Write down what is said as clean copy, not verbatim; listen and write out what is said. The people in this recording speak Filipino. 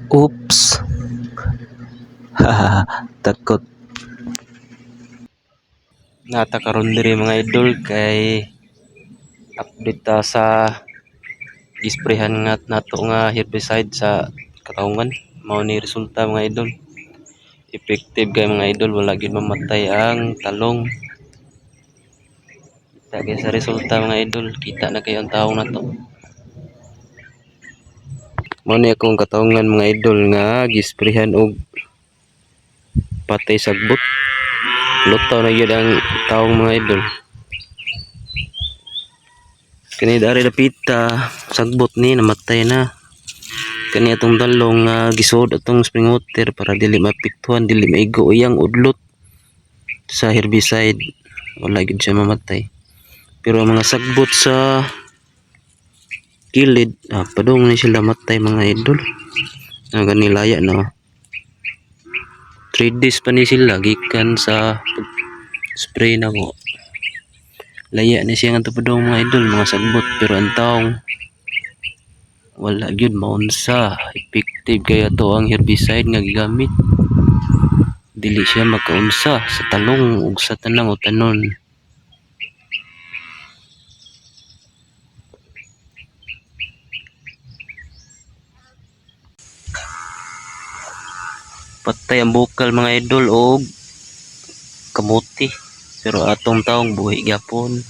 Oops. Hahaha, takot. Nata karon diri mga idol kay update ta sa gisprehan nga nato nga herbicide sa katawungan. Mao ni resulta mga idol. Effective kay mga idol, wala gyud mamatay ang talong. Kita kay sa resulta mga idol, kita na kayo ang taong nato. Mao ni akong katawungan mga idol nga gisprehan og patay sagbot. Lutaw na gyud ang taong mga idol. Kani dari dapita sagbot ni namatay na. Kani atong talong nga gisud atong spring water para dili mapiktuhan, dili maigo iyang udlot sa herbicide, wala gyud siya mamatay. Pero ang mga sagbot sa kilid, padung ni sila matay mga idol. Ganilaya na 3 days pa ni sila gikan sa spray na ko. Laya ni siya nga padung mga idol, mga sagbot. Pero ang taong wala gyud maunsa. Effective kaya to ang herbicide nga gigamit. Dili siya makaunsa sa talong ug sa tanang utanon. Patay ang bukal mga idol og kamuti. Pero atong taong buhi gyapon.